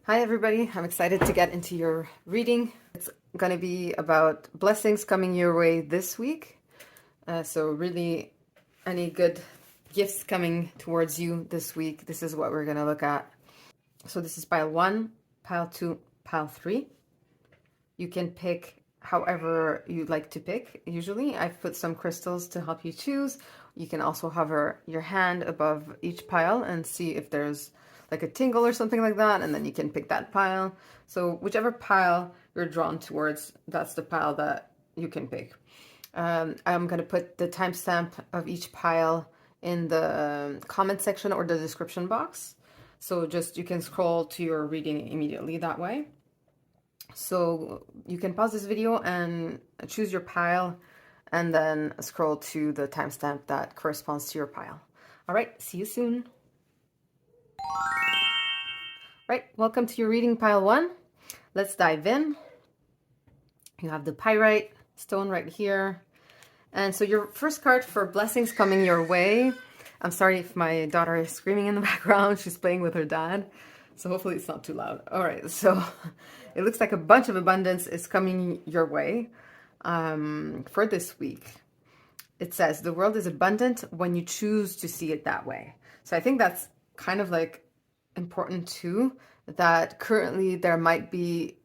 Hi everybody, I'm excited to get into your reading. It's going to be about blessings coming your way this week. So really any good gifts coming towards you this week, this is what we're going to look at. So this is pile 1, pile 2, pile 3. You can pick however you'd like to pick. Usually I've put some crystals to help you choose. You can also hover your hand above each pile and see if there's like a tingle or something like that, and then you can pick that pile. So whichever pile you're drawn towards, that's the pile that you can pick. I'm going to put the timestamp of each pile in the comment section or the description box. So just you can scroll to your reading immediately that way. So you can pause this video and choose your pile and then scroll to the timestamp that corresponds to your pile. All right, see you soon. Right, welcome to your reading pile 1. Let's dive in. You have the pyrite stone right here. And so your first card for blessings coming your way. I'm sorry if my daughter is screaming in the background. She's playing with her dad. So hopefully it's not too loud. All right, so it looks like a bunch of abundance is coming your way for this week. It says, the world is abundant when you choose to see it that way. So I think that's kind of like important too, that currently there might be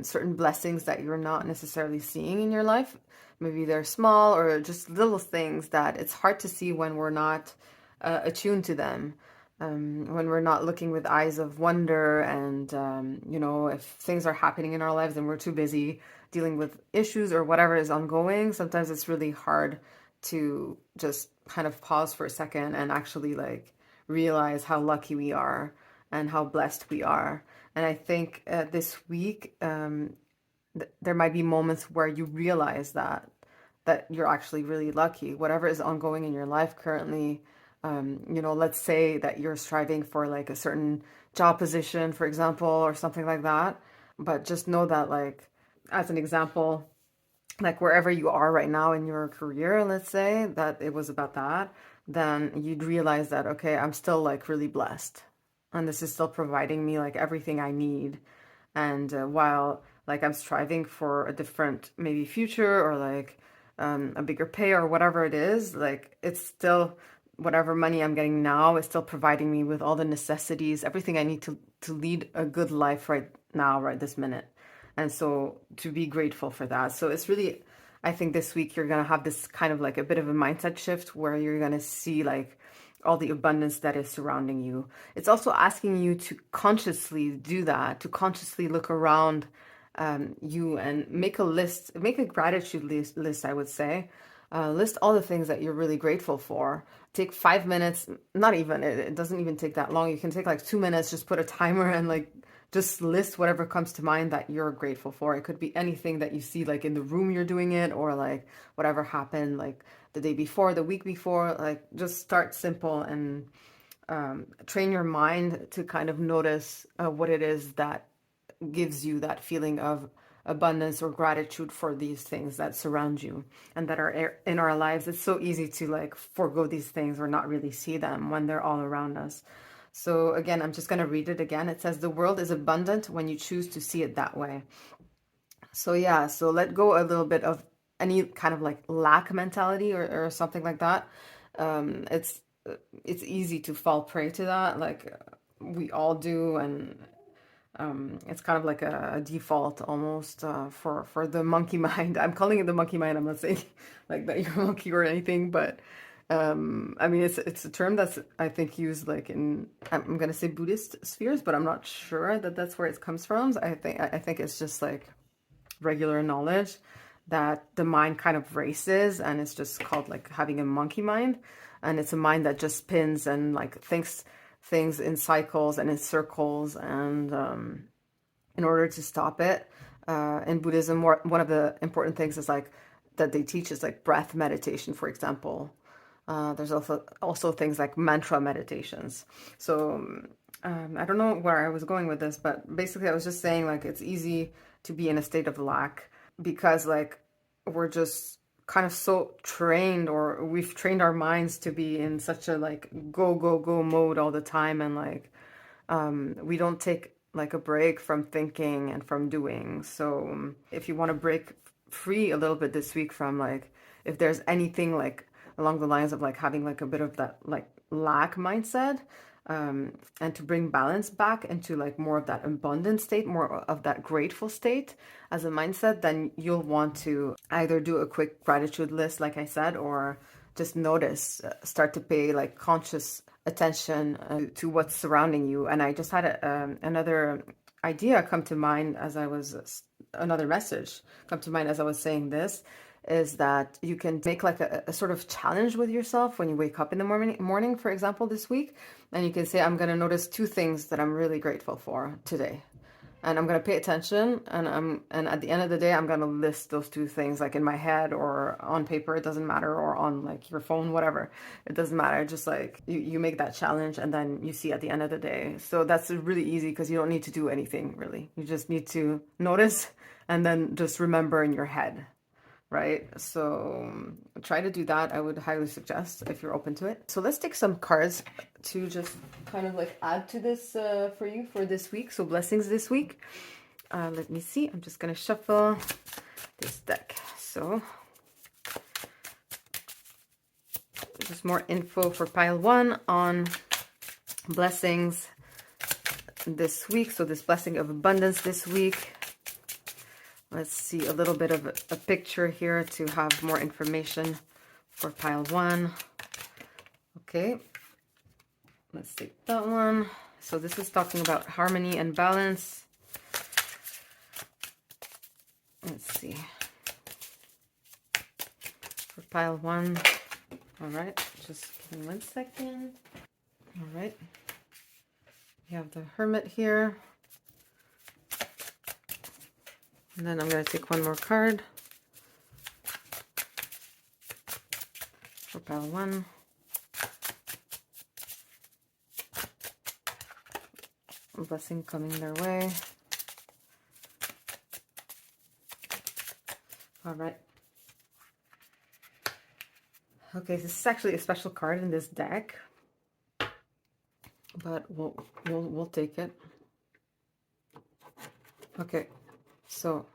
certain blessings that you're not necessarily seeing in your life. Maybe they're small or just little things that it's hard to see when we're not attuned to them. When we're not looking with eyes of wonder and, you know, if things are happening in our lives and we're too busy dealing with issues or whatever is ongoing, sometimes it's really hard to just kind of pause for a second and actually like realize how lucky we are and how blessed we are. And I think this week, there might be moments where you realize that you're actually really lucky. Whatever is ongoing in your life currently, you know, let's say that you're striving for like a certain job position, for example, or something like that. But just know that, like, as an example, like wherever you are right now in your career, let's say that it was about that, then you'd realize that, okay, I'm still like really blessed. And this is still providing me like everything I need. And while like I'm striving for a different maybe future or like a bigger pay or whatever it is, like it's still whatever money I'm getting now is still providing me with all the necessities, everything I need to lead a good life right now, right this minute. And so to be grateful for that. So it's really, I think this week you're going to have this kind of like a bit of a mindset shift where you're going to see like all the abundance that is surrounding you. It's also asking you to consciously do that, to consciously look around you and make a list, make a gratitude list, I would say. List all the things that you're really grateful for. Take 5 minutes, not even, it doesn't even take that long. You can take like 2 minutes, just put a timer and like just list whatever comes to mind that you're grateful for. It could be anything that you see like in the room you're doing it, or like whatever happened like the day before, the week before. Like just start simple and train your mind to kind of notice what it is that gives you that feeling of abundance or gratitude for these things that surround you and that are in our lives. It's so easy to like forego these things or not really see them when they're all around us. So again, I'm just going to read it again. It says, the world is abundant when you choose to see it that way. So yeah, so let go a little bit of any kind of like lack mentality or something like that. Um, it's it's easy to fall prey to that, like we all do, and it's kind of like a default almost for the monkey mind. I'm calling it the monkey mind. I'm not saying like that you're a monkey or anything, but I mean it's a term that's I think used like in I'm gonna say Buddhist spheres, but I'm not sure that that's where it comes from. I think it's just like regular knowledge that the mind kind of races, and it's just called like having a monkey mind, and it's a mind that just spins and like thinks things in cycles and in circles, and in order to stop it, in Buddhism, one of the important things is like that they teach is like breath meditation, for example. There's also things like mantra meditations. So I don't know where I was going with this, but basically I was just saying like it's easy to be in a state of lack because like we're just kind of so trained, or we've trained our minds to be in such a like go go go mode all the time, and like we don't take like a break from thinking and from doing. So if you want to break free a little bit this week from like, if there's anything like along the lines of like having like a bit of that like lack mindset, and to bring balance back into like more of that abundant state, more of that grateful state as a mindset, then you'll want to either do a quick gratitude list, like I said, or just notice, start to pay like conscious attention to what's surrounding you. And I just had another idea come to mind as I was, another message come to mind as I was saying this, is that you can make like a sort of challenge with yourself when you wake up in the morning, for example, this week. And you can say, I'm going to notice 2 things that I'm really grateful for today. And I'm going to pay attention, and at the end of the day, I'm going to list those 2 things like in my head or on paper, it doesn't matter, or on like your phone, whatever. It doesn't matter. Just like you make that challenge and then you see at the end of the day. So that's really easy because you don't need to do anything really. You just need to notice and then just remember in your head. Right? So try to do that. I would highly suggest if you're open to it. So let's take some cards to just kind of like add to this for you for this week. So blessings this week. Let me see. I'm just going to shuffle this deck. So just more info for pile 1 on blessings this week. So this blessing of abundance this week. Let's see a little bit of a picture here to have more information for pile 1. Okay, let's take that one. So this is talking about harmony and balance. Let's see. For pile 1. All right, just give me 1 second. All right. We have the Hermit here. And then I'm going to take 1 more card for pile 1. A blessing coming their way. All right. Okay, this is actually a special card in this deck, but we'll take it. Okay. So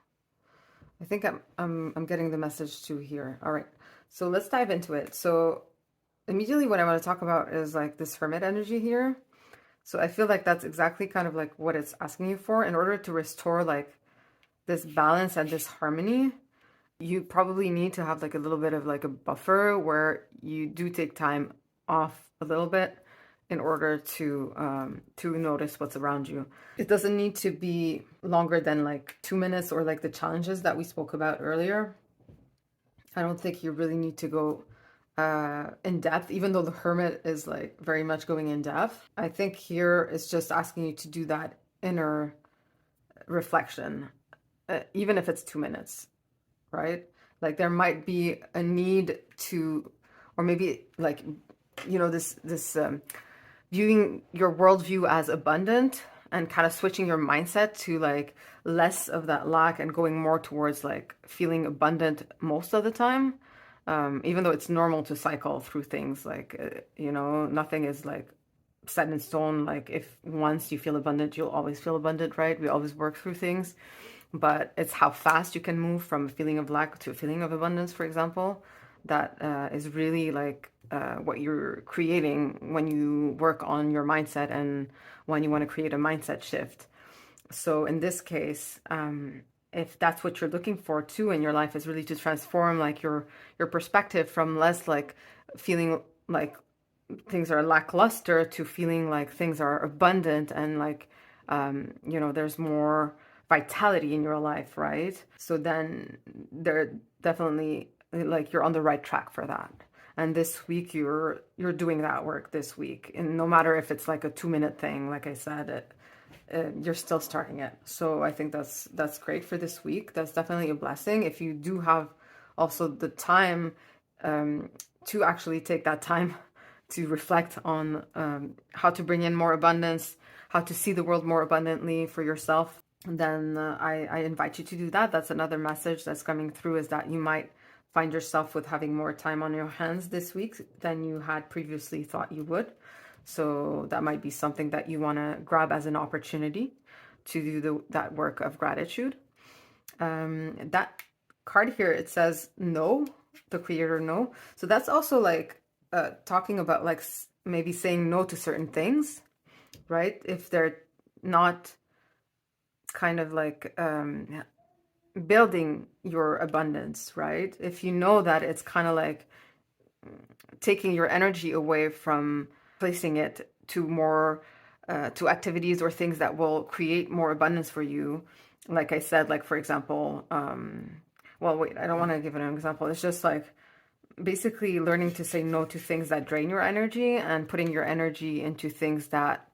I think I'm getting the message too here. All right. So let's dive into it. So immediately what I want to talk about is like this Hermit energy here. So I feel like that's exactly kind of like what it's asking you for. In order to restore like this balance and this harmony, you probably need to have like a little bit of like a buffer where you do take time off a little bit in order to notice what's around you. It doesn't need to be longer than like 2 minutes or like the challenges that we spoke about earlier. I don't think you really need to go in depth, even though the Hermit is like very much going in depth. I think here it's just asking you to do that inner reflection, even if it's 2 minutes, right? Like there might be a need to, or maybe like, you know, this viewing your worldview as abundant and kind of switching your mindset to like less of that lack and going more towards like feeling abundant most of the time. Even though it's normal to cycle through things, like, you know, nothing is like set in stone. Like if once you feel abundant, you'll always feel abundant, right? We always work through things, but it's how fast you can move from a feeling of lack to a feeling of abundance, for example, that is really like what you're creating when you work on your mindset and when you want to create a mindset shift. So in this case, if that's what you're looking for too in your life, is really to transform like your perspective from less like feeling like things are lackluster to feeling like things are abundant and like you know, there's more vitality in your life, right? So then they're definitely like you're on the right track for that. And this week you're doing that work this week, and no matter if it's like a 2-minute thing, like I said, you're still starting it. So I think that's great for this week. That's definitely a blessing. If you do have also the time to actually take that time to reflect on how to bring in more abundance, how to see the world more abundantly for yourself, then I invite you to do that. That's another message that's coming through, is that you might find yourself with having more time on your hands this week than you had previously thought you would. So that might be something that you want to grab as an opportunity to do that work of gratitude. That card here, it says no, the creator no. So that's also like talking about like maybe saying no to certain things, right? If they're not kind of like building your abundance, right? If you know that it's kind of like taking your energy away from placing it to more to activities or things that will create more abundance for you. Like I said, like for example, well, wait, I don't want to give an example. It's just like basically learning to say no to things that drain your energy and putting your energy into things that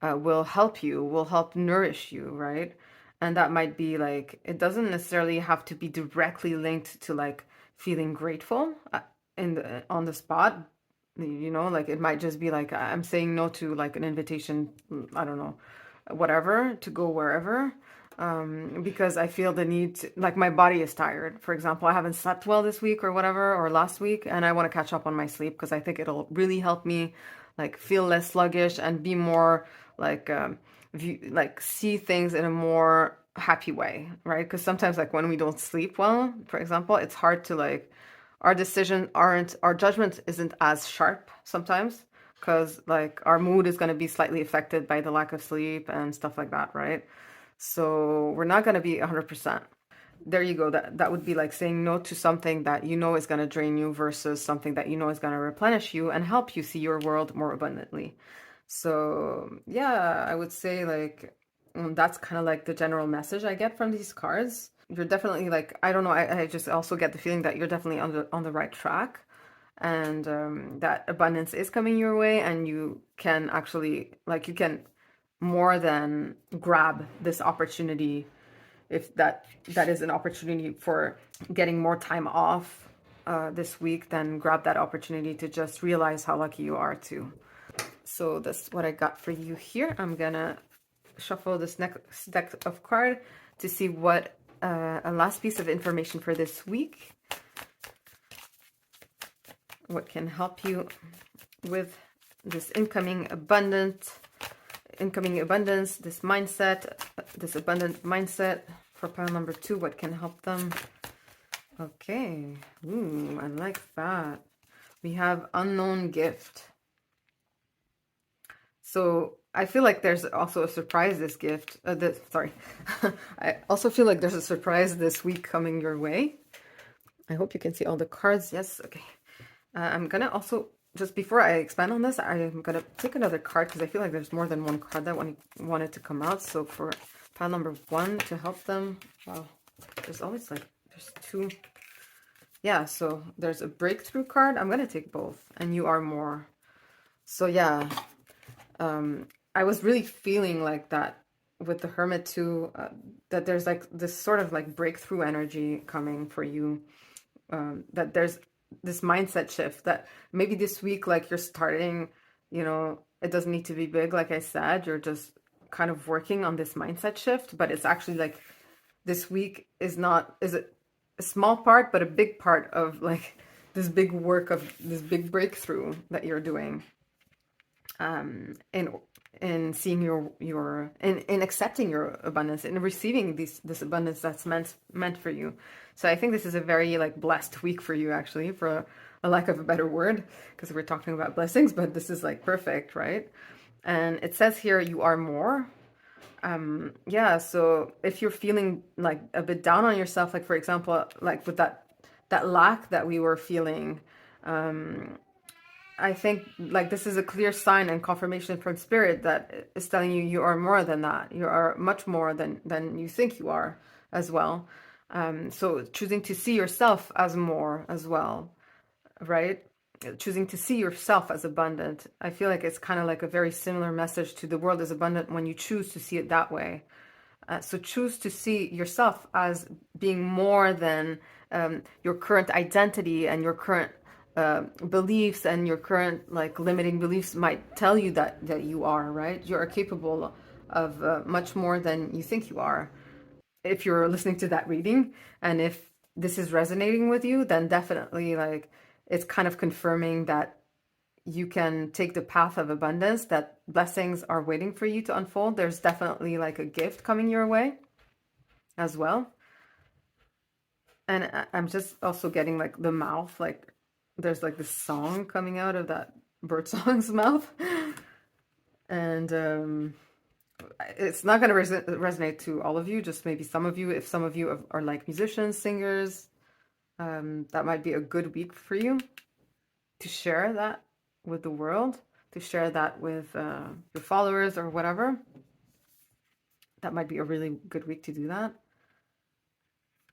will help you, will help nourish you, right? And that might be like, it doesn't necessarily have to be directly linked to like feeling grateful on the spot. You know, like it might just be like I'm saying no to like an invitation, I don't know, whatever, to go wherever, because I feel the need to, like my body is tired. For example, I haven't slept well this week or whatever, or last week, and I want to catch up on my sleep because I think it'll really help me like feel less sluggish and be more like like see things in a more happy way, right? Because sometimes like when we don't sleep well, for example, it's hard to like our decision aren't our judgment isn't as sharp sometimes because like our mood is going to be slightly affected by the lack of sleep and stuff like that, right? So we're not going to be 100%. There you go. That would be like saying no to something that you know is going to drain you versus something that you know is going to replenish you and help you see your world more abundantly. So yeah, I would say like that's kind of like the general message I get from these cards. You're definitely like, I don't know, I just also get the feeling that you're definitely on the right track, and that abundance is coming your way, and you can actually like you can more than grab this opportunity if that is an opportunity for getting more time off this week, then grab that opportunity to just realize how lucky you are too. So that's what I got for you here. I'm gonna shuffle this next deck of cards to see what a last piece of information for this week, what can help you with this incoming abundance, this mindset, this abundant mindset for pile number 2. What can help them? Okay, ooh, I like that. We have unknown gift. So I feel like there's also a surprise I also feel like there's a surprise this week coming your way. I hope you can see all the cards. Yes, okay. I'm gonna also, just before I expand on this, I'm gonna take another card because I feel like there's more than one card that wanted to come out. So for pile number 1 to help them, wow, there's always like, there's 2. Yeah, so there's a breakthrough card. I'm gonna take both, and you are more. So yeah, I was really feeling like that with the Hermit too, that there's like this sort of like breakthrough energy coming for you, that there's this mindset shift that maybe this week, like you're starting, you know, it doesn't need to be big. Like I said, you're just kind of working on this mindset shift, but it's actually like this week is a small part, but a big part of like this big work of this big breakthrough that you're doing. In seeing your in accepting your abundance and receiving this abundance that's meant for you. So I think this is a very like blessed week for you, actually, for a lack of a better word, because we're talking about blessings, but this is like perfect, right? And it says here you are more. Yeah, so if you're feeling like a bit down on yourself, like for example, like with that lack that we were feeling, I think like this is a clear sign and confirmation from spirit that is telling you you are more than that. You are much more than you think you are as well. So choosing to see yourself as more as well, right? Choosing to see yourself as abundant. I feel like it's kind of like a very similar message to the world is abundant when you choose to see it that way. So choose to see yourself as being more than your current identity and your current beliefs, and your current like limiting beliefs might tell you that you are, right? You are capable of much more than you think you are. If you're listening to that reading, and if this is resonating with you, then definitely like it's kind of confirming that you can take the path of abundance, that blessings are waiting for you to unfold. There's definitely like a gift coming your way as well. And I'm just also getting like the mouth, like there's like this song coming out of that bird song's mouth. And it's not going to resonate to all of you, just maybe some of you. If some of you are like musicians, singers, that might be a good week for you to share that with the world, to share that with your followers or whatever. That might be a really good week to do that.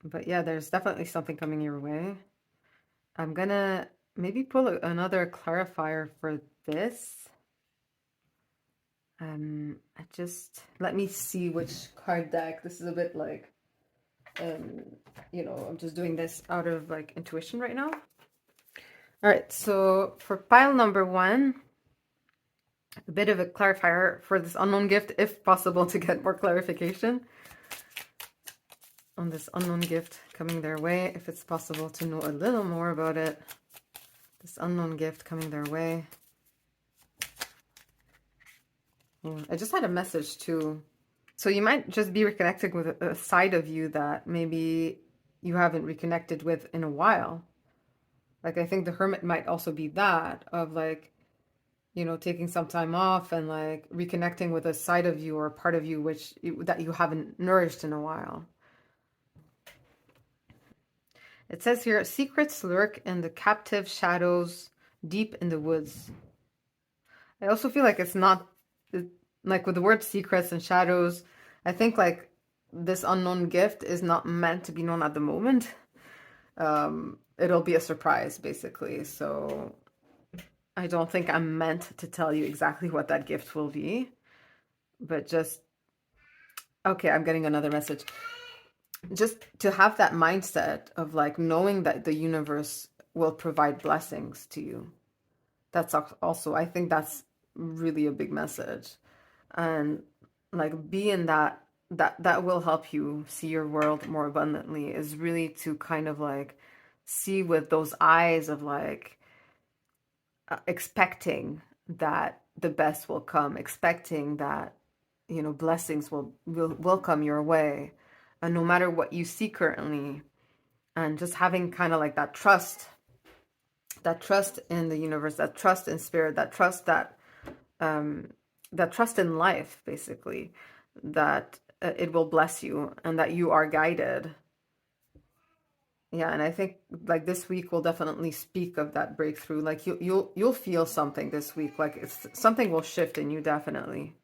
But yeah, there's definitely something coming your way. I'm gonna maybe pull another clarifier for this. I just, let me see which card deck. This is a bit like, you know, I'm just doing this out of like intuition right now. All right, so for pile number 1, a bit of a clarifier for this unknown gift, if possible, to get more clarification on this unknown gift coming their way, if it's possible to know a little more about it. This unknown gift coming their way. I just had a message too. So you might just be reconnecting with a side of you that maybe you haven't reconnected with in a while. Like, I think the Hermit might also be that, of like, you know, taking some time off and like reconnecting with a side of you or a part of you that you haven't nourished in a while. It says here, secrets lurk in the captive shadows deep in the woods. I also feel like it's not, like with the word secrets and shadows, I think like this unknown gift is not meant to be known at the moment. It'll be a surprise, basically. So I don't think I'm meant to tell you exactly what that gift will be. But just, okay, I'm getting another message. Just to have that mindset of like knowing that the universe will provide blessings to you. That's also, I think that's really a big message. And like being that will help you see your world more abundantly, is really to kind of like see with those eyes of like expecting that the best will come, expecting that, you know, blessings will come your way, and no matter what you see currently, and just having kind of like that trust in the universe, that trust in spirit, that trust in life, basically, that it will bless you and that you are guided. Yeah, and I think like this week will definitely speak of that breakthrough. Like you'll feel something this week. Like it's something will shift in you, definitely.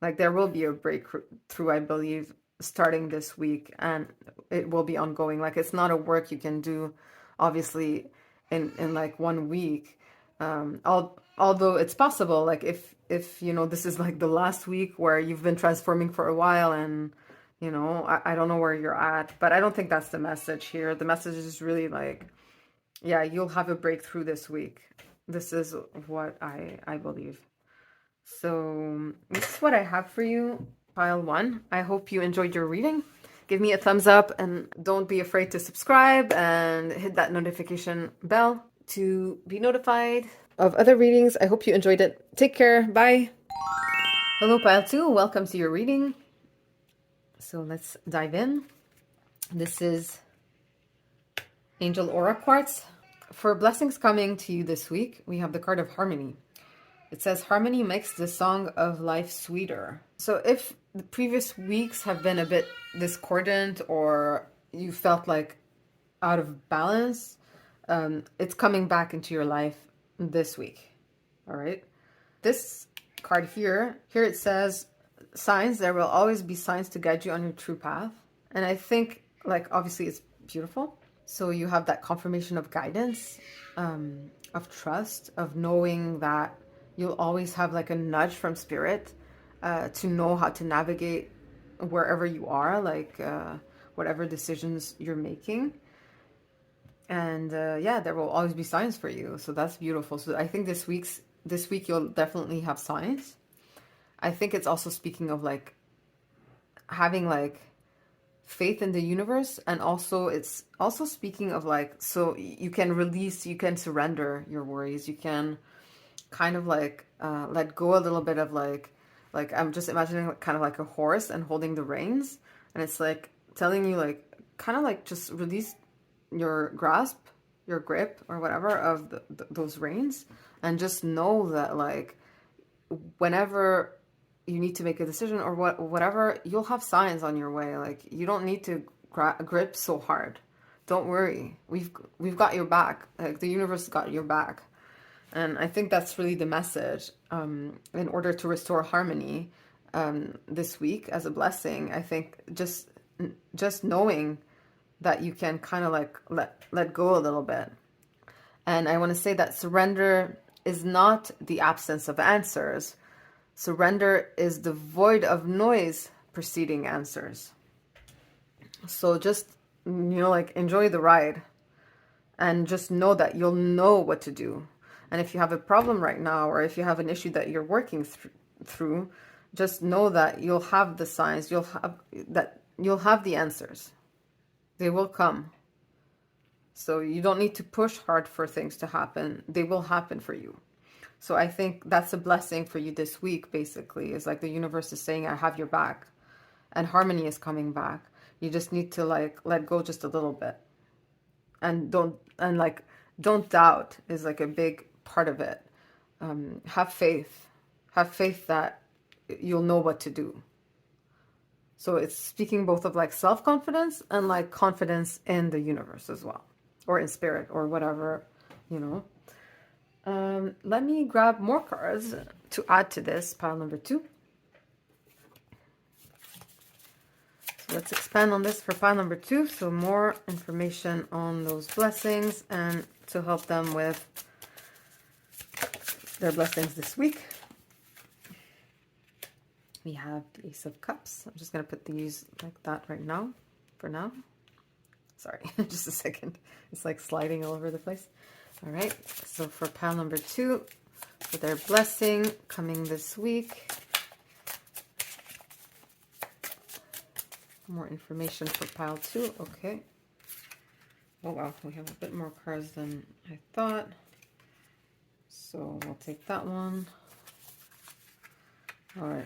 Like there will be a breakthrough, I believe, starting this week, and it will be ongoing. Like it's not a work you can do, obviously, in like 1 week. Although it's possible, like if you know this is like the last week where you've been transforming for a while, and you know I don't know where you're at, but I don't think that's the message here. The message is really like, yeah, you'll have a breakthrough this week. This is what I believe. So this is what I have for you, pile 1. I hope you enjoyed your reading. Give me a thumbs up and don't be afraid to subscribe and hit that notification bell to be notified of other readings. I hope you enjoyed it. Take care. Bye. Hello, pile 2. Welcome to your reading. So let's dive in. This is Angel Aura Quartz. For blessings coming to you this week, we have the card of Harmony. It says, harmony makes the song of life sweeter. So if the previous weeks have been a bit discordant, or you felt like out of balance, it's coming back into your life this week. All right. This card here it says, signs. There will always be signs to guide you on your true path. And I think, like, obviously it's beautiful. So you have that confirmation of guidance, of trust, of knowing that you'll always have like a nudge from spirit to know how to navigate wherever you are, like whatever decisions you're making. And yeah, there will always be signs for you. So that's beautiful. So I think this week you'll definitely have signs. I think it's also speaking of like having like faith in the universe, and also it's also speaking of like, so you can release, you can surrender your worries, you can kind of like let go a little bit of like I'm just imagining like, kind of like a horse and holding the reins, and it's like telling you like kind of like just release your grasp, your grip or whatever of those reins, and just know that like whenever you need to make a decision or whatever, you'll have signs on your way. Like you don't need to grip so hard. Don't worry. We've got your back. Like the universe got your back. And I think that's really the message. In order to restore harmony this week as a blessing, I think just knowing that you can kind of like let go a little bit. And I want to say that surrender is not the absence of answers. Surrender is the void of noise preceding answers. So just, like enjoy the ride and just know that you'll know what to do. And if you have a problem right now, or if you have an issue that you're working through, just know that you'll have the signs, you'll have the answers. They will come. So you don't need to push hard for things to happen. They will happen for you. So I think that's a blessing for you this week, basically. Is like the universe is saying, I have your back. And harmony is coming back. You just need to like let go just a little bit. And don't doubt is like a big part of it. Have faith. Have faith that you'll know what to do. So it's speaking both of like self-confidence and like confidence in the universe as well. Or in spirit or whatever, Let me grab more cards to add to this pile number 2. So let's expand on this for pile number 2. So more information on those blessings and to help them with their blessings this week. We have the Ace of Cups. I'm just going to put these like that right now, for now. Sorry, just a second. It's like sliding all over the place. All right, so for pile number 2, for their blessing coming this week. More information for pile 2, okay. Oh wow, we have a bit more cards than I thought. So we'll take that one. All right.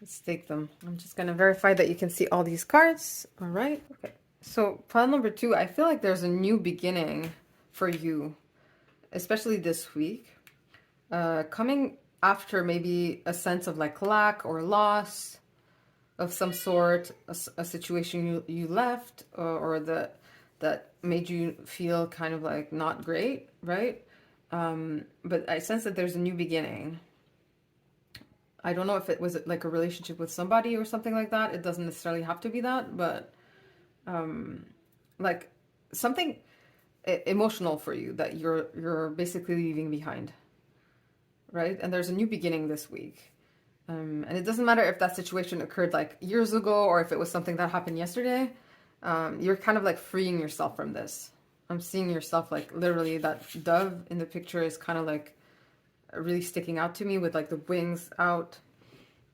Let's take them. I'm just going to verify that you can see all these cards. All right. Okay. So pile number 2, I feel like there's a new beginning for you, especially this week. Coming after maybe a sense of like lack or loss of some sort, a situation you left or that made you feel kind of like not great, right? But I sense that there's a new beginning. I don't know if it was like a relationship with somebody or something like that. It doesn't necessarily have to be that, but like something emotional for you that you're basically leaving behind, right? And there's a new beginning this week. And it doesn't matter if that situation occurred like years ago or if it was something that happened yesterday. You're kind of like freeing yourself from this. I'm seeing yourself like literally that dove in the picture is kind of like really sticking out to me with like the wings out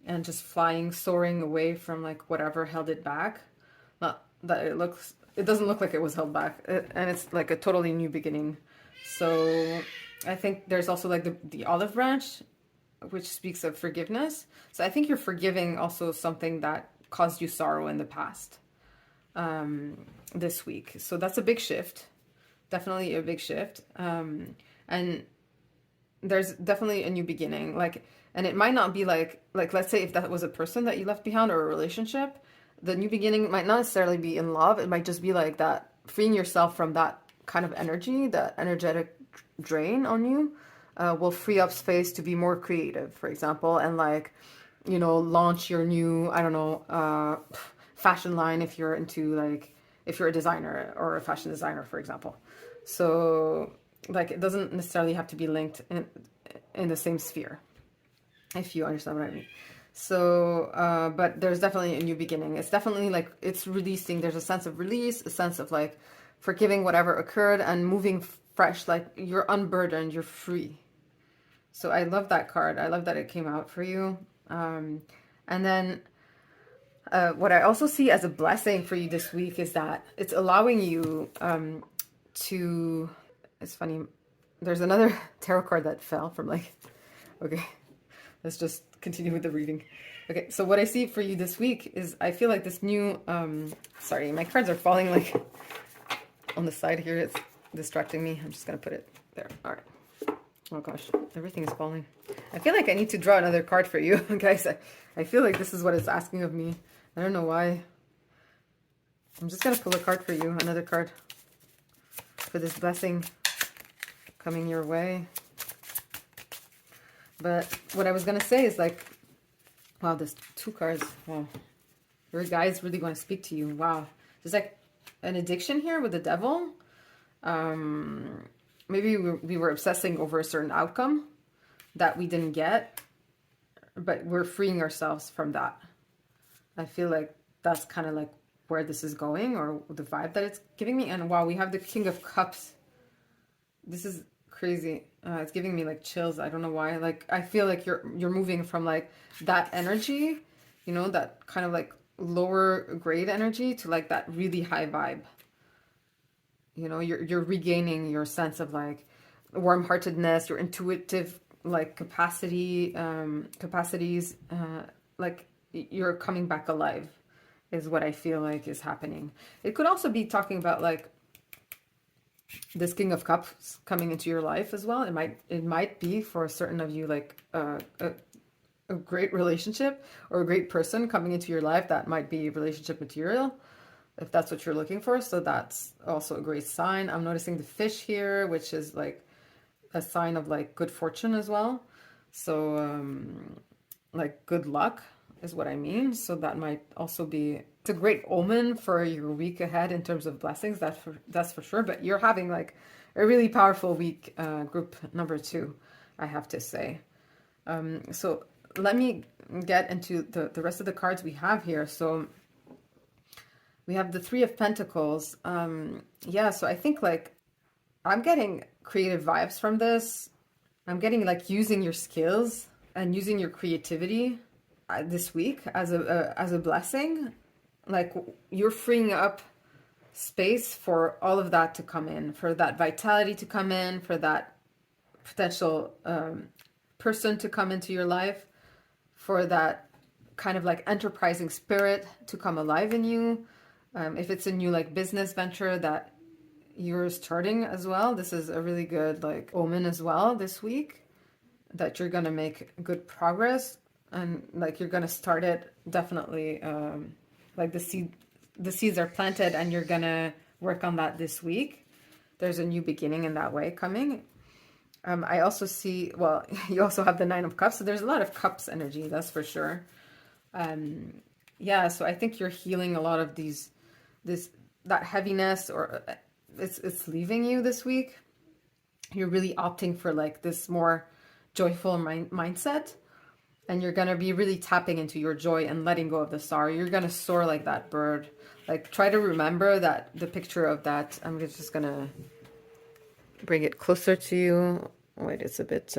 and just flying, soaring away from like whatever held it back. Not that it doesn't look like it was held back, and it's like a totally new beginning. So I think there's also like the olive branch, which speaks of forgiveness. So I think you're forgiving also something that caused you sorrow in the past this week. So that's a big shift, definitely a big shift. And there's definitely a new beginning, and it might not be like let's say if that was a person that you left behind or a relationship, the new beginning might not necessarily be in love. It might just be like that, freeing yourself from that kind of energy, that energetic drain on you, will free up space to be more creative, for example, and like, launch your new, I don't know, fashion line if you're into if you're a designer or a fashion designer, for example. So like it doesn't necessarily have to be linked in the same sphere, if you understand what I mean. So but there's definitely a new beginning. It's definitely like it's releasing. There's a sense of release, a sense of like forgiving whatever occurred and moving fresh, like you're unburdened, you're free. So I love that card. I love that it came out for you. And then what I also see as a blessing for you this week is that it's allowing you to, it's funny, there's another tarot card that fell from like, okay, let's just continue with the reading. Okay, so what I see for you this week is I feel like this new, sorry, my cards are falling like on the side here. It's distracting me. I'm just going to put it there. All right. Oh gosh, everything is falling. I feel like I need to draw another card for you, guys. I feel like this is what it's asking of me. I don't know why. I'm just going to pull a card for you, another card for this blessing coming your way. But what I was going to say is like, wow, there's 2 cards. Wow. Your guys really want to speak to you. Wow. There's like an addiction here with the devil. Maybe we were obsessing over a certain outcome that we didn't get, but we're freeing ourselves from that. I feel like that's kind of like where this is going, or the vibe that it's giving me. And wow, we have the King of Cups. This is crazy. It's giving me like chills. I don't know why. Like I feel like you're moving from like that energy, you know, that kind of like lower grade energy to like that really high vibe. You know, you're regaining your sense of like warm-heartedness, your intuitive like capacities, like you're coming back alive is what I feel like is happening. It could also be talking about like this King of Cups coming into your life as well. It might be for certain of you like a great relationship or a great person coming into your life that might be relationship material, if that's what you're looking for. So that's also a great sign. I'm noticing the fish here, which is like a sign of like good fortune as well. So like good luck is what I mean. So that might also be, it's a great omen for your week ahead in terms of blessings. That's for sure. But you're having like a really powerful week, group number 2, I have to say. So let me get into the rest of the cards we have here. So we have the 3 of Pentacles. Yeah, so I think like I'm getting creative vibes from this. I'm getting like using your skills and using your creativity this week as a blessing. Like you're freeing up space for all of that to come in, for that vitality to come in, for that potential person to come into your life, for that kind of like enterprising spirit to come alive in you. If it's a new like business venture that you're starting as well, this is a really good like omen as well this week, that you're gonna make good progress, and like you're gonna start it definitely. Like the seeds are planted and you're gonna work on that this week. There's a new beginning in that way coming. I also see, well, you also have the 9 of Cups, so there's a lot of Cups energy, that's for sure. Yeah, so I think you're healing a lot of that heaviness, or it's leaving you this week. You're really opting for like this more joyful mindset, and you're going to be really tapping into your joy and letting go of the sorrow. You're going to soar like that bird. Like try to remember that, the picture of that. I'm just going to bring it closer to you. Wait, it's a bit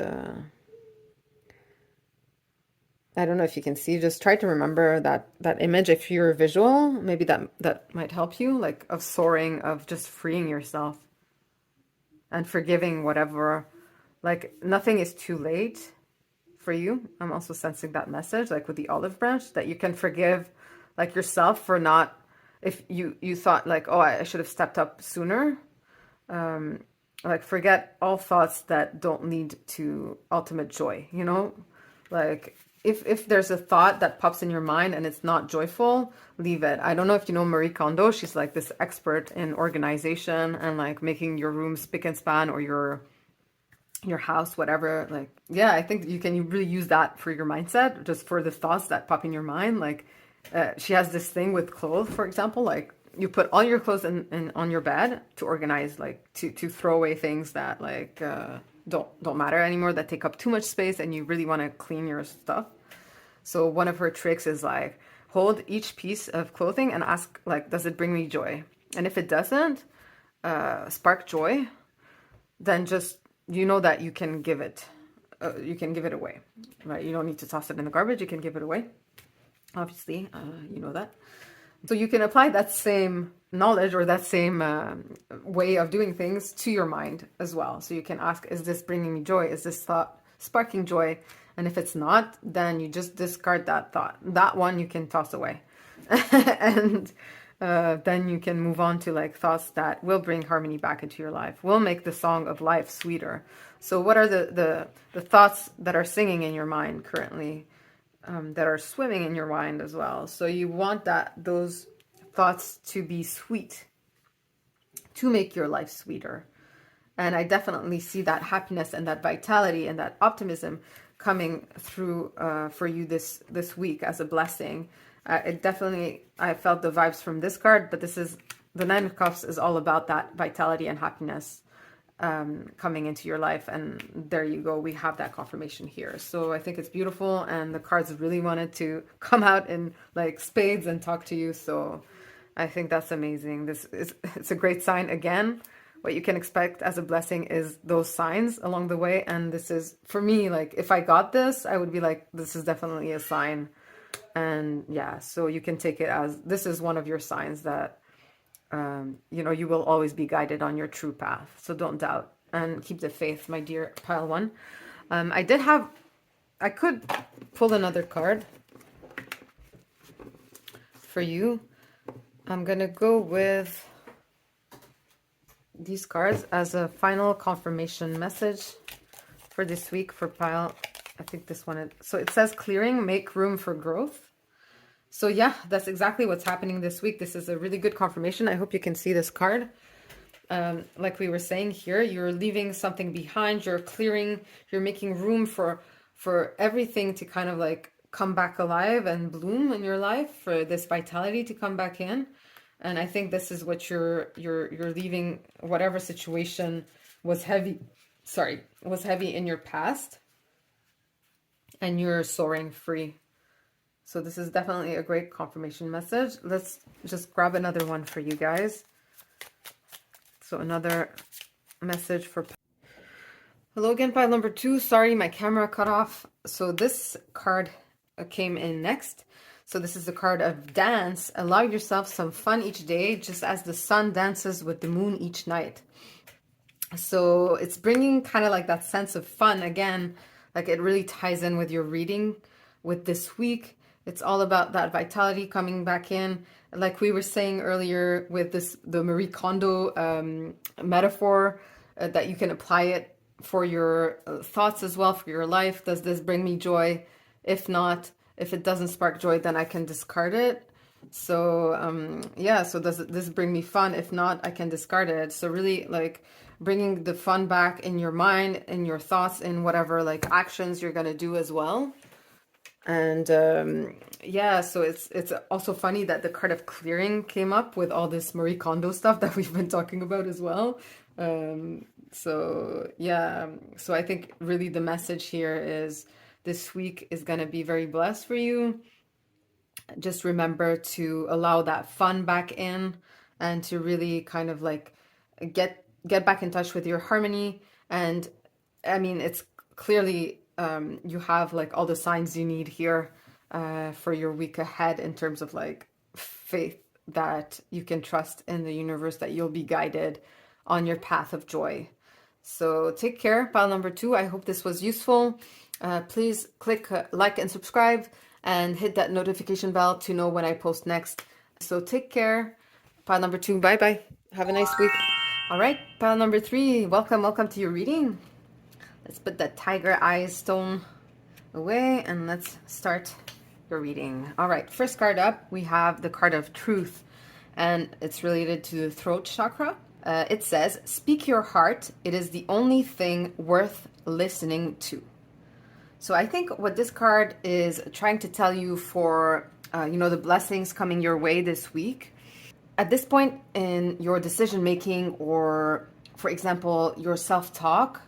I don't know if you can see. Just try to remember that image. If you're visual, maybe that might help you, like of soaring, of just freeing yourself and forgiving whatever. Like nothing is too late for you. I'm also sensing that message, like with the olive branch, that you can forgive like yourself for not, if you thought like, oh, I should have stepped up sooner. Like forget all thoughts that don't lead to ultimate joy, you know? Like if there's a thought that pops in your mind and it's not joyful, leave it. I don't know if you know Marie Kondo. She's like this expert in organization and like making your room spick and span, or your house, whatever. Like, yeah, I think you can really use that for your mindset, just for the thoughts that pop in your mind. Like she has this thing with clothes, for example, like you put all your clothes in on your bed to organize, like to throw away things that like don't matter anymore, that take up too much space, and you really want to clean your stuff. So one of her tricks is like hold each piece of clothing and ask like, does it bring me joy? And if it doesn't spark joy, then just, you know, that you can give it away, right? You don't need to toss it in the garbage. You can give it away, obviously. You know that. So you can apply that same knowledge or that same way of doing things to your mind as well. So you can ask, is this bringing me joy? Is this thought sparking joy? And if it's not, then you just discard that thought. That one you can toss away. And then you can move on to like thoughts that will bring harmony back into your life, will make the song of life sweeter. So what are the thoughts that are singing in your mind currently, that are swimming in your mind as well? So you want those thoughts to be sweet, to make your life sweeter. And I definitely see that happiness and that vitality and that optimism coming through for you this week as a blessing. I felt the vibes from this card, but the Nine of Cups is all about that vitality and happiness coming into your life. And there you go, we have that confirmation here. So I think it's beautiful, and the cards really wanted to come out in like spades and talk to you. So I think that's amazing. It's a great sign. Again, what you can expect as a blessing is those signs along the way. And this is, for me, like if I got this, I would be like, this is definitely a sign. And yeah, so you can take it as this is one of your signs that, you will always be guided on your true path. So don't doubt and keep the faith, my dear pile one. I could pull another card for you. I'm going to go with these cards as a final confirmation message for this week for pile. I think this one, so it says clearing, make room for growth. So yeah, that's exactly what's happening this week. This is a really good confirmation. I hope you can see this card. Like we were saying here, you're leaving something behind, you're clearing, you're making room for everything to kind of like come back alive and bloom in your life, for this vitality to come back in. And I think this is what you're leaving, whatever situation was heavy in your past, and you're soaring free. So this is definitely a great confirmation message. Let's just grab another one for you guys. So another message for... Hello again, pile number 2. Sorry, my camera cut off. So this card came in next. So this is the card of dance. Allow yourself some fun each day, just as the sun dances with the moon each night. So it's bringing kind of like that sense of fun again. Like it really ties in with your reading with this week. It's all about that vitality coming back in. Like we were saying earlier with the Marie Kondo metaphor, that you can apply it for your thoughts as well, for your life. Does this bring me joy? If not, if it doesn't spark joy, then I can discard it. So yeah, so does this bring me fun? If not, I can discard it. So really like bringing the fun back in your mind, in your thoughts, in whatever like actions you're going to do as well. And yeah, so it's also funny that the card of clearing came up with all this Marie Kondo stuff that we've been talking about as well. So yeah, so I think really the message here is this week is going to be very blessed for you. Just remember to allow that fun back in, and to really kind of like get back in touch with your harmony. And I mean, it's clearly you have like all the signs you need here for your week ahead, in terms of like faith that you can trust in the universe, that you'll be guided on your path of joy. So take care, pile number 2. I hope this was useful. Please click like and subscribe, and hit that notification bell to know when I post next. So take care, pile number 2. Bye bye. Have a nice week. All right, pile number 3. Welcome to your reading. Let's put that tiger eyes stone away, and let's start your reading. All right, first card up, we have the card of truth, and it's related to the throat chakra. It says, speak your heart. It is the only thing worth listening to. So I think what this card is trying to tell you for, the blessings coming your way this week. At this point in your decision making, or for example, your self-talk,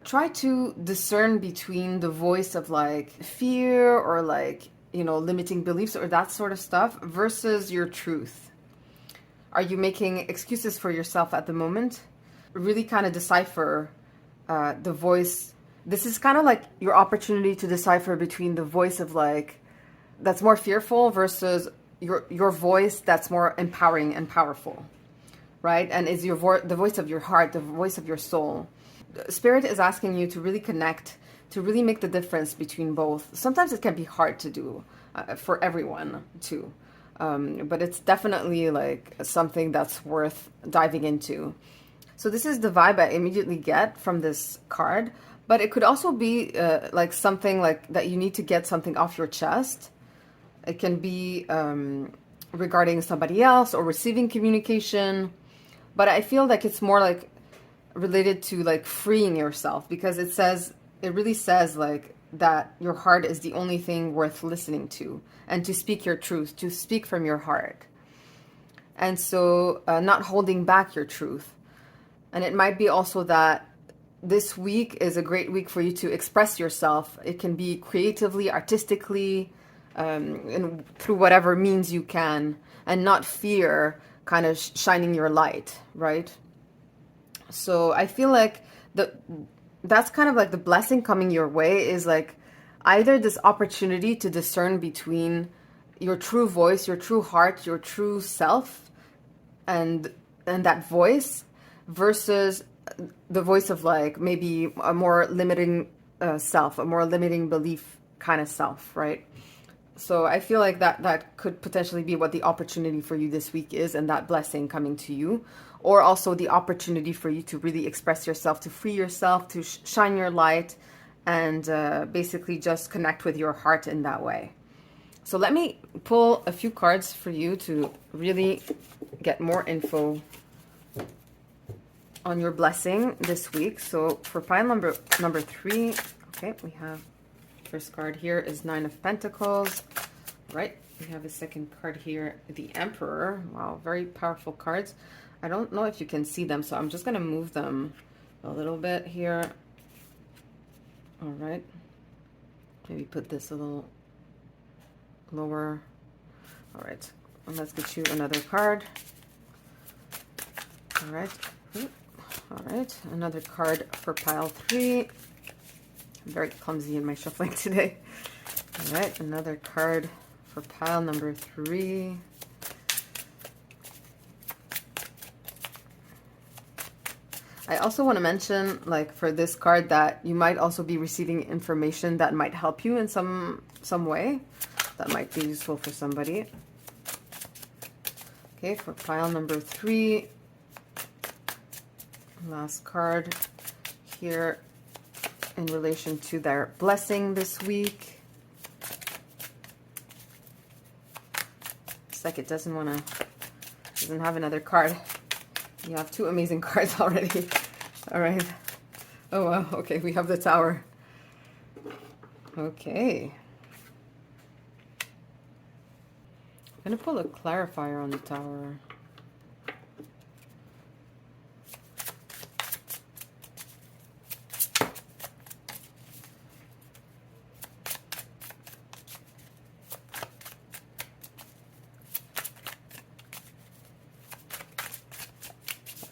try to discern between the voice of like fear or like, limiting beliefs or that sort of stuff versus your truth. Are you making excuses for yourself at the moment? Really kind of decipher the voice. This is kind of like your opportunity to decipher between the voice of like, that's more fearful versus your voice that's more empowering and powerful, right? And is the voice of your heart, the voice of your soul. Spirit is asking you to really connect, to really make the difference between both. Sometimes it can be hard to do for everyone too. But it's definitely like something that's worth diving into. So this is the vibe I immediately get from this card, but it could also be like something like that you need to get something off your chest. It can be regarding somebody else or receiving communication, but I feel like it's more like related to like freeing yourself, because it really says like that your heart is the only thing worth listening to, and to speak your truth, to speak from your heart. And so not holding back your truth. And it might be also that this week is a great week for you to express yourself. It can be creatively, artistically, and through whatever means you can, and not fear kind of shining your light, right? So I feel like that's kind of like the blessing coming your way, is like either this opportunity to discern between your true voice, your true heart, your true self, and that voice, versus the voice of like maybe a more limiting self, a more limiting belief kind of self, right? So I feel like that could potentially be what the opportunity for you this week is, and that blessing coming to you. Or also the opportunity for you to really express yourself, to free yourself, to shine your light, and basically just connect with your heart in that way. So let me pull a few cards for you to really get more info on your blessing this week. So for pile number 3, okay, we have first card here is 9 of Pentacles, right? We have a second card here, the Emperor. Wow, very powerful cards. I don't know if you can see them, so I'm just going to move them a little bit here. All right. Maybe put this a little lower. All right. And let's get you another card. All right. All right. Another card for pile 3. I'm very clumsy in my shuffling today. All right. Another card for pile number 3. I also want to mention, like, for this card, that you might also be receiving information that might help you in some way. That might be useful for somebody. Okay, for pile number 3, last card here in relation to their blessing this week. It's like it doesn't have another card. You have 2 amazing cards already. All right. Oh, wow. Okay, we have the Tower. Okay. I'm going to pull a clarifier on the Tower.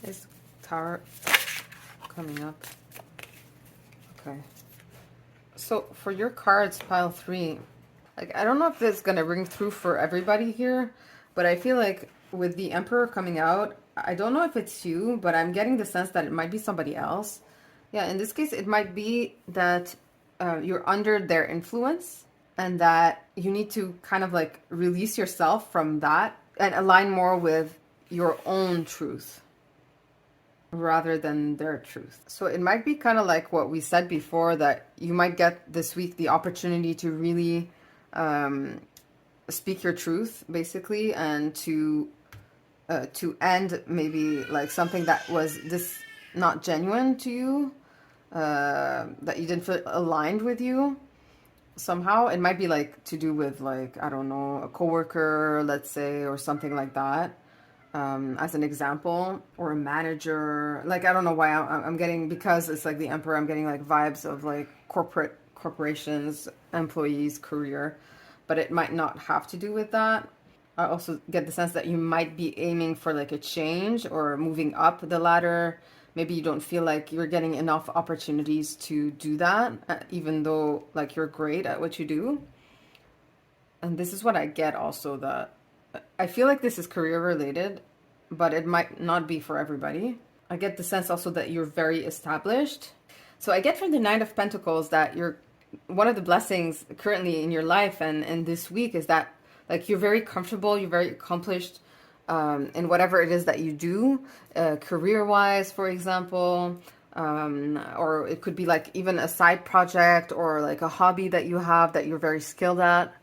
Is Tower coming up? Okay. So for your cards, pile 3, like, I don't know if this is going to ring through for everybody here, but I feel like with the Emperor coming out, I don't know if it's you, but I'm getting the sense that it might be somebody else. Yeah, in this case, it might be that you're under their influence, and that you need to kind of like release yourself from that and align more with your own truth rather than their truth. So it might be kind of like what we said before, that you might get this week the opportunity to really speak your truth, basically, and to end maybe like something that was not genuine to you, that you didn't feel aligned with you somehow. It might be like to do with, like, I don't know, a coworker, let's say, or something like that. As an example, or a manager. Like, I don't know why I'm getting, because it's like the Emperor, I'm getting like vibes of like corporations, employees, career, but it might not have to do with that. I also get the sense that you might be aiming for like a change or moving up the ladder. Maybe you don't feel like you're getting enough opportunities to do that, even though like you're great at what you do. And this is what I get also, that I feel like this is career related, but it might not be for everybody. I get the sense also that you're very established. So I get from the Nine of Pentacles that you're one of the blessings currently in your life and this week is that like you're very comfortable, you're very accomplished in whatever it is that you do, career-wise, for example, or it could be like even a side project or like a hobby that you have that you're very skilled at.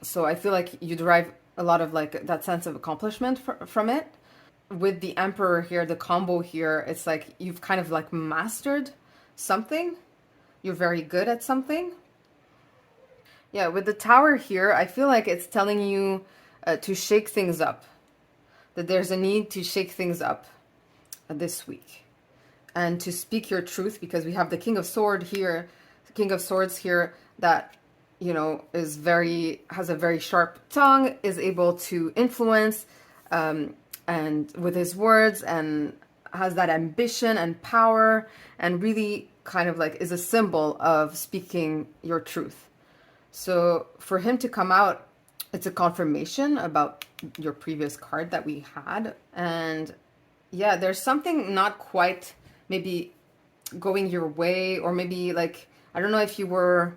So I feel like you derive a lot of like that sense of accomplishment from it. With the Emperor here, the combo here, it's like you've kind of like mastered something. You're very good at something. Yeah, with the Tower here, I feel like it's telling you to shake things up. That there's a need to shake things up this week. And to speak your truth, because we have the King of Swords here, that, you know, has a very sharp tongue, is able to influence, and with his words, and has that ambition and power, and really kind of like is a symbol of speaking your truth. So for him to come out, it's a confirmation about your previous card that we had. And yeah, there's something not quite maybe going your way, or maybe like, I don't know if you were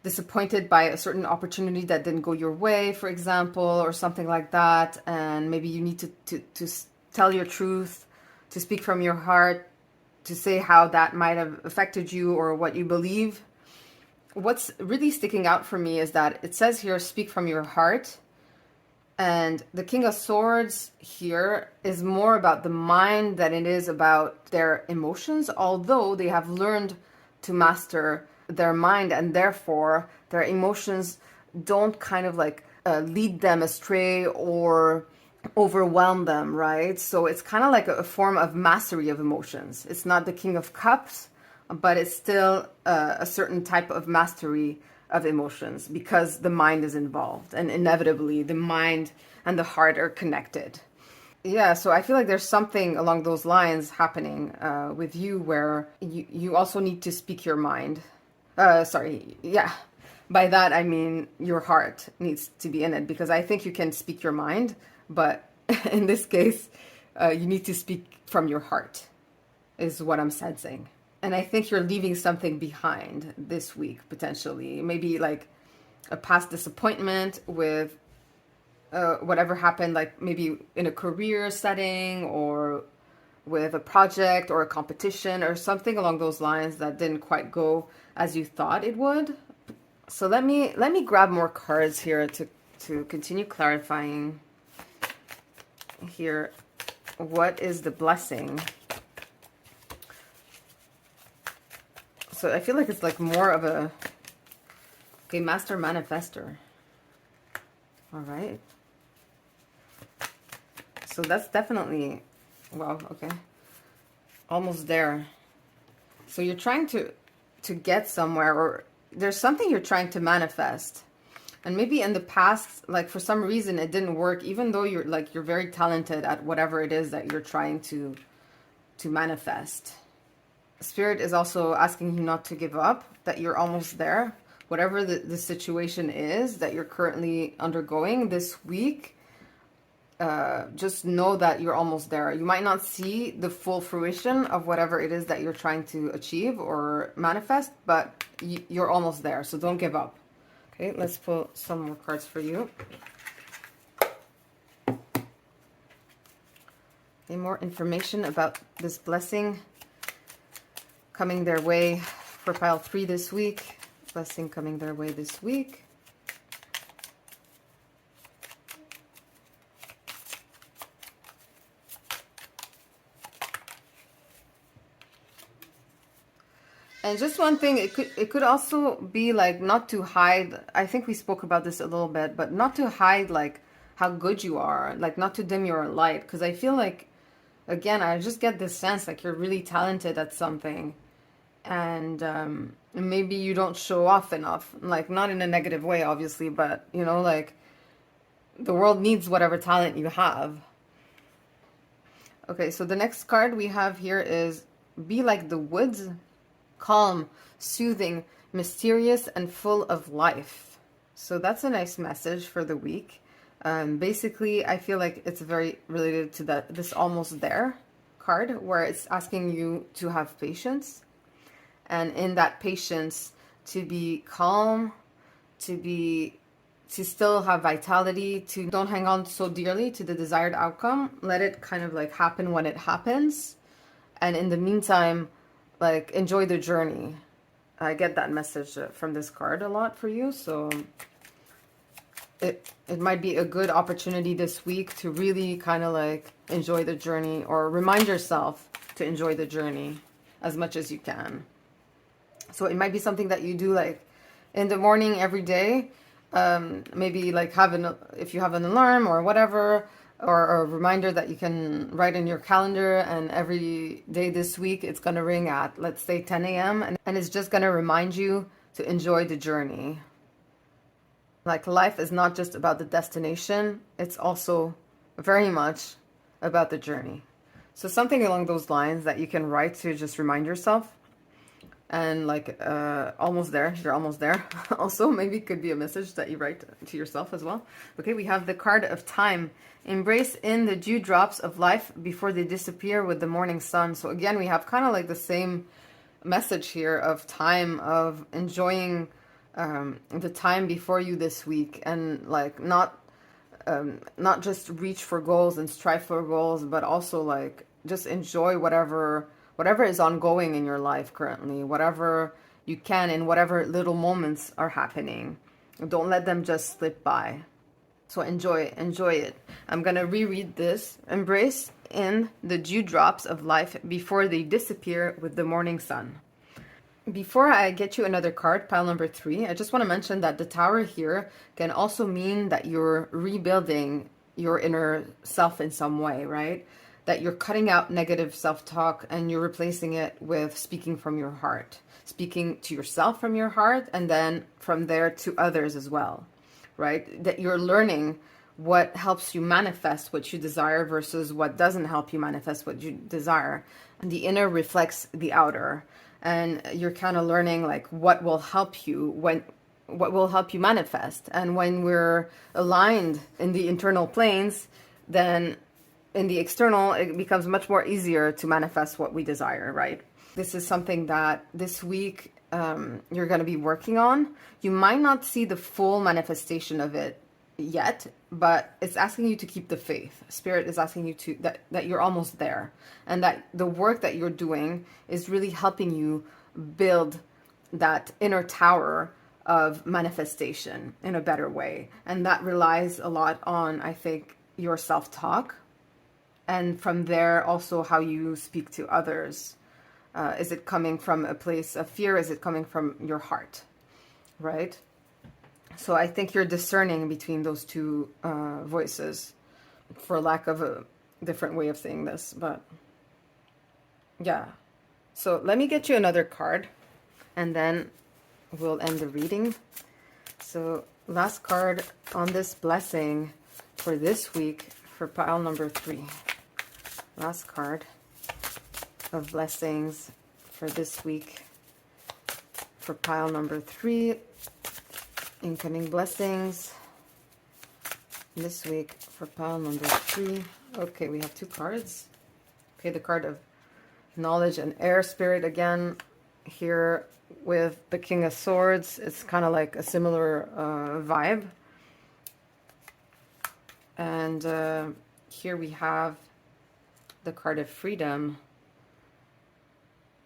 disappointed by a certain opportunity that didn't go your way, for example, or something like that. And maybe you need to tell your truth, to speak from your heart, to say how that might have affected you or what you believe. What's really sticking out for me is that it says here, speak from your heart. And the King of Swords here is more about the mind than it is about their emotions, although they have learned to master their mind, and therefore their emotions don't kind of like lead them astray or overwhelm them, right? So it's kind of like a form of mastery of emotions. It's not the King of Cups, but it's still a certain type of mastery of emotions, because the mind is involved, and inevitably the mind and the heart are connected. Yeah, so I feel like there's something along those lines happening with you, where you also need to speak your mind. Yeah. By that, I mean your heart needs to be in it, because I think you can speak your mind, but in this case, you need to speak from your heart, is what I'm sensing. And I think you're leaving something behind this week, potentially. Maybe like a past disappointment with whatever happened, like maybe in a career setting, or with a project or a competition or something along those lines that didn't quite go as you thought it would. So let me grab more cards here to continue clarifying here. What is the blessing? So I feel like it's like more of a, okay, Master Manifester. All right. So that's definitely, well, okay. Almost there. So you're trying to get somewhere, or there's something you're trying to manifest. And maybe in the past, like for some reason it didn't work, even though you're very talented at whatever it is that you're trying to manifest. Spirit is also asking you not to give up, that you're almost there. Whatever the situation is that you're currently undergoing this week, just know that you're almost there. You might not see the full fruition of whatever it is that you're trying to achieve or manifest, but you're almost there, so don't give up. Okay, let's pull some more cards for you. Any more information about this blessing coming their way for pile 3 this week? Blessing coming their way this week. And just one thing, it could also be like not to hide. I think we spoke about this a little bit, but not to hide like how good you are, like not to dim your light, because I feel like, again, I just get this sense like you're really talented at something, and maybe you don't show off enough, like not in a negative way, obviously, but you know, like the world needs whatever talent you have. Okay, so the next card we have here is be like the woods, calm, soothing, mysterious, and full of life. So that's a nice message for the week. Basically, I feel like it's very related to this almost there card, where it's asking you to have patience, and in that patience to be calm, to still have vitality, to don't hang on so dearly to the desired outcome. Let it kind of like happen when it happens, and in the meantime, like, enjoy the journey. I get that message from this card a lot for you, so it might be a good opportunity this week to really kind of like enjoy the journey, or remind yourself to enjoy the journey as much as you can. So it might be something that you do like in the morning every day. Maybe like if you have an alarm or whatever, or a reminder that you can write in your calendar, and every day this week it's going to ring at, let's say, 10 a.m. and it's just going to remind you to enjoy the journey. Like, life is not just about the destination, it's also very much about the journey. So something along those lines that you can write to just remind yourself. And like, almost there, you're almost there. Also, maybe it could be a message that you write to yourself as well. Okay, we have the card of time. Embrace in the dewdrops of life before they disappear with the morning sun. So again, we have kind of like the same message here of time, of enjoying the time before you this week, and like not just reach for goals and strive for goals, but also like just enjoy whatever is ongoing in your life currently, whatever you can, in whatever little moments are happening. Don't let them just slip by. So enjoy it. I'm gonna reread this. Embrace in the dewdrops of life before they disappear with the morning sun. Before I get you another card, pile number 3, I just want to mention that the Tower here can also mean that you're rebuilding your inner self in some way, right? That you're cutting out negative self-talk and you're replacing it with speaking from your heart, speaking to yourself from your heart, and then from there to others as well, right? That you're learning what helps you manifest what you desire versus what doesn't help you manifest what you desire. And the inner reflects the outer. And you're kind of learning like what will help you manifest. And when we're aligned in the internal planes, then in the external, it becomes much more easier to manifest what we desire, right? This is something that this week you're going to be working on. You might not see the full manifestation of it yet, but it's asking you to keep the faith. Spirit is asking you to that you're almost there, and that the work that you're doing is really helping you build that inner tower of manifestation in a better way. And that relies a lot on, I think, your self-talk, and from there also how you speak to others. Is it coming from a place of fear? Is it coming from your heart, right? So I think you're discerning between those two voices, for lack of a different way of saying this. But yeah. So let me get you another card, and then we'll end the reading. So last card on this blessing for this week for pile number 3. Last card of blessings for this week for pile number 3. Incoming blessings this week for pile number 3. Okay, we have 2 cards. Okay, the card of knowledge and air spirit again here with the King of Swords. It's kind of like a similar vibe. And here we have the card of freedom.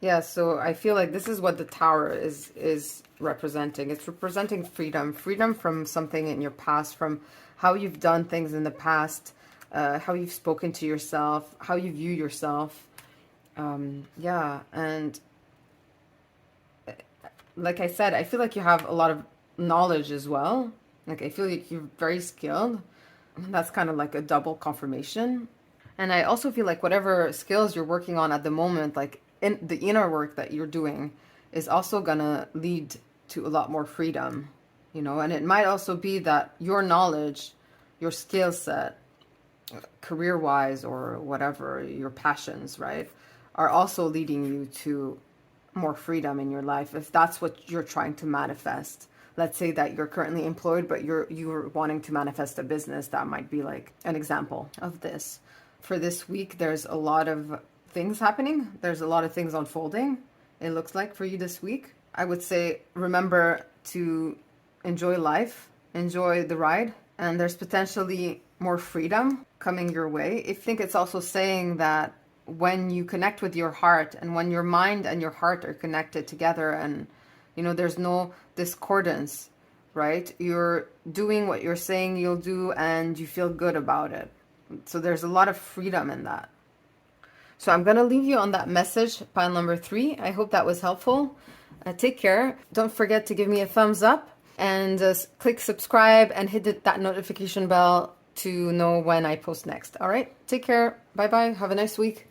Yeah, so I feel like this is what the Tower is representing. It's representing freedom. Freedom from something in your past, from how you've done things in the past, how you've spoken to yourself, how you view yourself. Yeah, and like I said, I feel like you have a lot of knowledge as well. Like, I feel like you're very skilled. That's kind of like a double confirmation. And I also feel like whatever skills you're working on at the moment, like in the inner work that you're doing, is also gonna lead to a lot more freedom, you know. And it might also be that your knowledge, your skill set, career-wise or whatever, your passions, right, are also leading you to more freedom in your life, if that's what you're trying to manifest. let's say that you're currently employed, but you're wanting to manifest a business. That might be like an example of this. For this week, there's a lot of things happening. There's a lot of things unfolding, it looks like, for you this week. I would say remember to enjoy life, enjoy the ride, and there's potentially more freedom coming your way. I think it's also saying that when you connect with your heart and when your mind and your heart are connected together and, you know, there's no discordance, right? You're doing what you're saying you'll do and you feel good about it. So there's a lot of freedom in that. So I'm going to leave you on that message, pile number 3. I hope that was helpful. Take care. Don't forget to give me a thumbs up and click subscribe and hit that notification bell to know when I post next. All right. Take care. Bye-bye. Have a nice week.